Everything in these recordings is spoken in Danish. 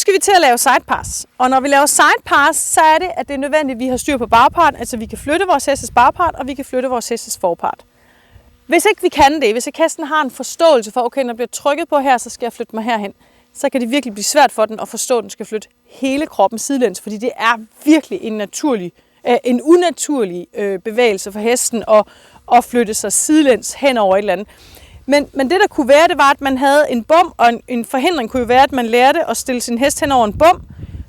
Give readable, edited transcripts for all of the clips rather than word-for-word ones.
skal vi til at lave sidepass. Og når vi laver sidepass, så er det, at det er nødvendigt, at vi har styr på bagparten. Altså vi kan flytte vores hestes bagpart, og vi kan flytte vores hestes forpart. Hvis ikke vi kan det, hvis ikke hesten har en forståelse for, okay, når der bliver trykket på her, så skal jeg flytte mig herhen, så kan det virkelig blive svært for den at forstå, at den skal flytte hele kroppen sidelæns, fordi det er virkelig en unaturlig bevægelse for hesten at flytte sig sidelæns hen over et eller andet. Men det der kunne være, det var, at man havde en bom, og en forhindring kunne jo være, at man lærte at stille sin hest hen over en bom,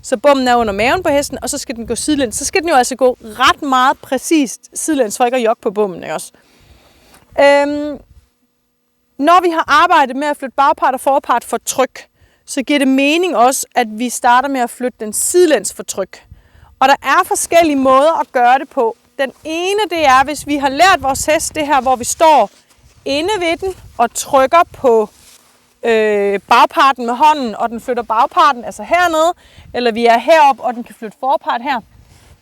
så bommen er under maven på hesten, og så skal den gå sidelæns. Så skal den jo altså gå ret meget præcist sidelæns, for ikke at jogge på bommen, ikke også? Når vi har arbejdet med at flytte bagpart og forpart for tryk, så giver det mening også, at vi starter med at flytte den sidelæns for tryk. Og der er forskellige måder at gøre det på. Den ene, det er, hvis vi har lært vores hest det her, hvor vi står inde ved den og trykker på bagparten med hånden, og den flytter bagparten, altså hernede, eller vi er heroppe, og den kan flytte forpart her,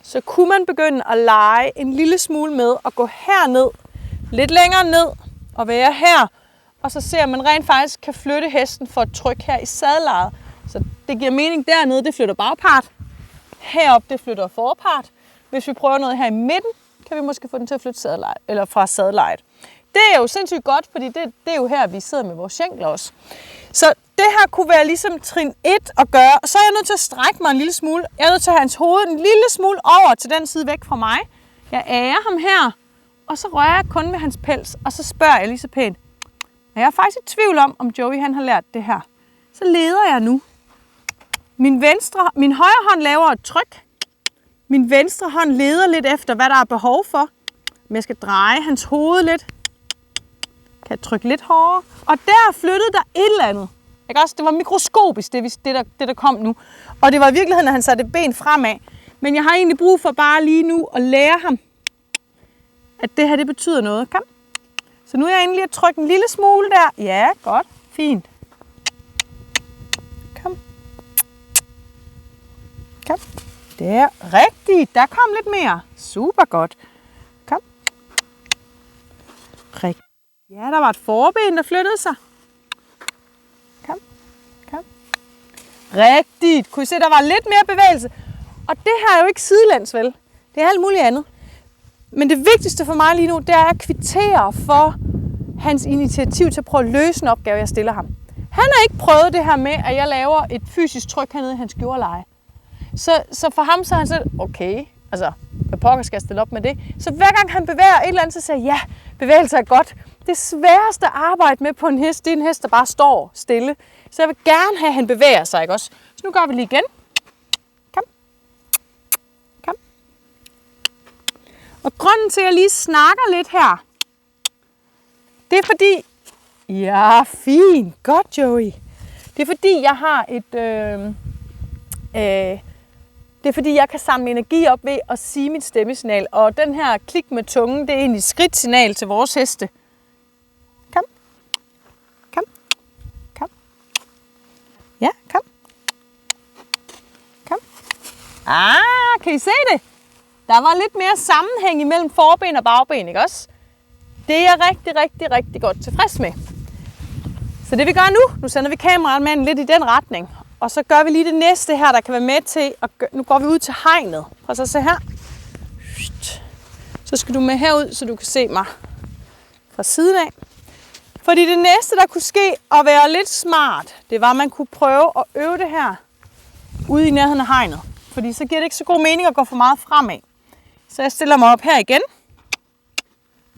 så kunne man begynde at lege en lille smule med at gå herned, lidt længere ned og være her, og så ser man rent faktisk kan flytte hesten for et tryk her i sadlejet. Så det giver mening dernede, det flytter bagpart. Heroppe, det flytter forpart. Hvis vi prøver noget her i midten, kan vi måske få den til at flytte sadlejet, eller fra sadlejet. Det er jo sindssygt godt, fordi det er jo her, vi sidder med vores skænkler også. Så det her kunne være ligesom trin 1 at gøre, og så er jeg nødt til at strække mig en lille smule. Jeg er nødt til at have hans hoved en lille smule over til den side væk fra mig. Jeg ærer ham her, og så rører jeg kun ved hans pels, og så spørger jeg lige så pænt. Og jeg er faktisk i tvivl om Joey han har lært det her. Så leder jeg nu. Min højre hånd laver et tryk. Min venstre hånd leder lidt efter, hvad der er behov for. Men jeg skal dreje hans hoved lidt. Kan jeg trykke lidt hårdere. Og der flyttede der et eller andet. Ikke også? Det var mikroskopisk, det der kom nu. Og det var i virkeligheden, at han satte et ben fremad. Men jeg har egentlig brug for bare lige nu at lære ham, at det her, det betyder noget. Kom. Så nu er jeg egentlig at trykke en lille smule der. Ja, godt. Fint. Kom. Kom. Det er rigtigt. Der kom lidt mere. Super godt. Kom. Rigtigt. Ja, der var et forben, der flyttede sig. Kom. Kom. Rigtigt. Kunne I se, der var lidt mere bevægelse. Og det her er jo ikke sidelæns, vel? Det er alt muligt andet. Men det vigtigste for mig lige nu, det er at kvittere for hans initiativ til at prøve at løse en opgave, jeg stiller ham. Han har ikke prøvet det her med, at jeg laver et fysisk tryk hernede i hans skjorleje. Så for ham så er han sådan, okay, altså, hvad pokker skal jeg stille op med det? Så hver gang han bevæger et eller andet, så siger jeg, ja, bevægelse er godt. Det sværeste at arbejde med på en hest, det er en hest, der bare står stille. Så jeg vil gerne have, at han bevæger sig, ikke også? Så nu gør vi lige igen. Kom. Kom. Og grunden til, at jeg lige snakker lidt her, det er fordi, ja, fint, godt Joey. Det er fordi, jeg har det er fordi, jeg kan samle energi op ved at sige mit stemmesignal. Og den her klik med tungen, det er egentlig et skridtsignal til vores heste. Kom. Kom. Kom. Ja, kom. Kom. Kan I se det? Der var lidt mere sammenhæng imellem forben og bagben, ikke også? Det er jeg rigtig, rigtig, rigtig godt tilfreds med. Så det vi gør nu sender vi kameramanden lidt i den retning. Og så gør vi lige det næste her, der kan være med til at gøre. Nu går vi ud til hegnet. Prøv så at se her. Så skal du med herud, så du kan se mig fra siden af. Fordi det næste, der kunne ske og være lidt smart, det var, at man kunne prøve at øve det her ude i nærheden af hegnet. Fordi så giver det ikke så god mening at gå for meget fremad. Så jeg stiller mig op her igen.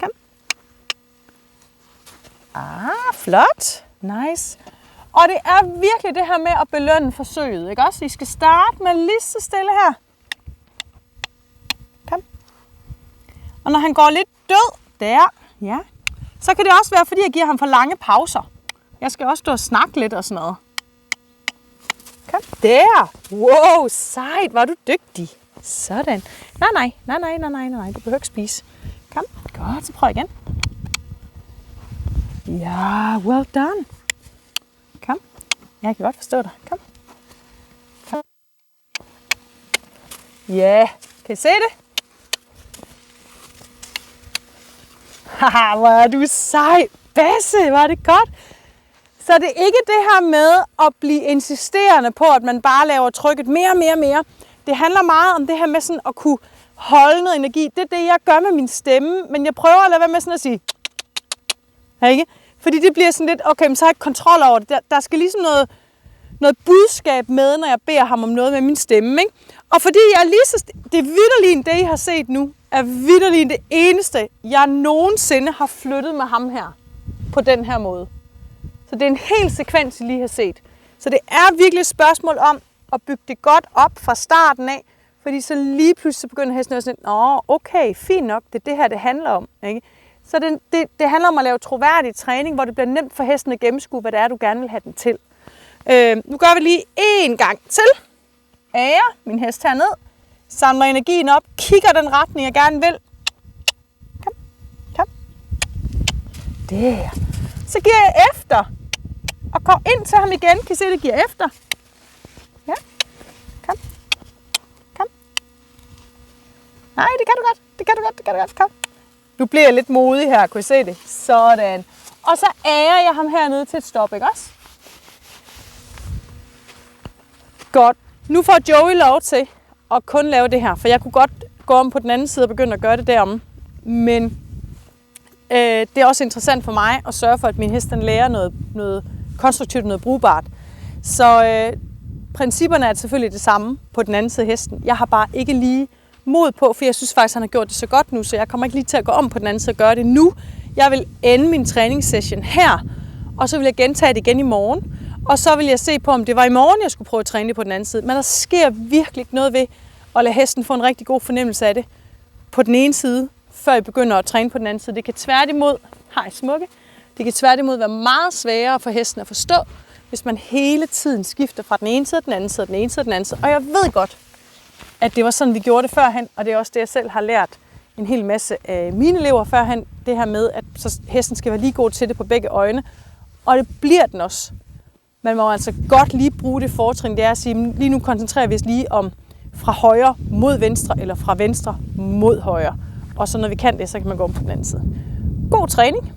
Kom. Flot. Nice. Og det er virkelig det her med at belønne forsøget, ikke også? I skal starte med lige så stille her. Kom. Og når han går lidt død, der, ja, så kan det også være, fordi jeg giver ham for lange pauser. Jeg skal også stå og snakke lidt og sådan noget. Kom, der. Wow, sejt, var du dygtig. Sådan. Nej, du behøver ikke spise. Kom, godt, så prøv igen. Ja, well done. Kom. Jeg kan godt forstå dig. Kom. Kom. Ja, kan I se det? Haha, hvor er du sej. Basse, var det godt. Så det er ikke det her med at blive insisterende på, at man bare laver trykket mere. Det handler meget om det her med sådan at kunne holde noget energi. Det er det, jeg gør med min stemme, men jeg prøver at lade være med sådan at sige, ikke? Fordi det bliver sådan lidt, okay, men så har jeg ikke kontrol over det. Der skal ligesom noget budskab med, når jeg beder ham om noget med min stemme, ikke? Og fordi jeg lige så, det er vitterligt det, I har set nu, er vitterligt det eneste, jeg nogensinde har flyttet med ham her, på den her måde. Så det er en hel sekvens, I lige har set. Så det er virkelig et spørgsmål om at bygge det godt op fra starten af, fordi så lige pludselig så begynder hesten at sige, okay, fint nok, det er det her, det handler om, ikke? Så det handler om at lave troværdig træning, hvor det bliver nemt for hesten at gennemskue, hvad det er, du gerne vil have den til. Nu gør vi lige en gang til. Ære min hest herned. Samler energien op. Kigger den retning, jeg gerne vil. Kom. Der. Så giver jeg efter. Og går ind til ham igen. Kan I se, det giver efter? Ja. Kom. Nej, det kan du godt. Kom. Nu bliver jeg lidt modig her. Kan I se det? Sådan. Og så ærer jeg ham hernede til et stop, ikke også? Godt. Nu får Joey lov til at kun lave det her, for jeg kunne godt gå om på den anden side og begynde at gøre det derom. Men det er også interessant for mig at sørge for, at min hest den lærer noget konstruktivt, noget brugbart. Så principperne er selvfølgelig det samme på den anden side af hesten. Jeg har bare ikke lige mod på, for jeg synes faktisk, han har gjort det så godt nu, så jeg kommer ikke lige til at gå om på den anden side og gøre det nu. Jeg vil ende min træningssession her, og så vil jeg gentage det igen i morgen. Og så vil jeg se på, om det var i morgen, jeg skulle prøve at træne det på den anden side. Men der sker virkelig ikke noget ved at lade hesten få en rigtig god fornemmelse af det på den ene side, før I begynder at træne på den anden side. Det kan tværtimod, det kan tværtimod være meget sværere for hesten at forstå, hvis man hele tiden skifter fra den ene side, den anden side, den ene side, den anden side. Og jeg ved godt, at det var sådan, vi gjorde det førhen, og det er også det, jeg selv har lært en hel masse af mine elever førhen. Det her med, at så hesten skal være lige god til det på begge øjne. Og det bliver den også. Man må altså godt lige bruge det fortrin, det er at sige, lige nu koncentrerer vi os lige om fra højre mod venstre, eller fra venstre mod højre. Og så når vi kan det, så kan man gå om på den anden side. God træning!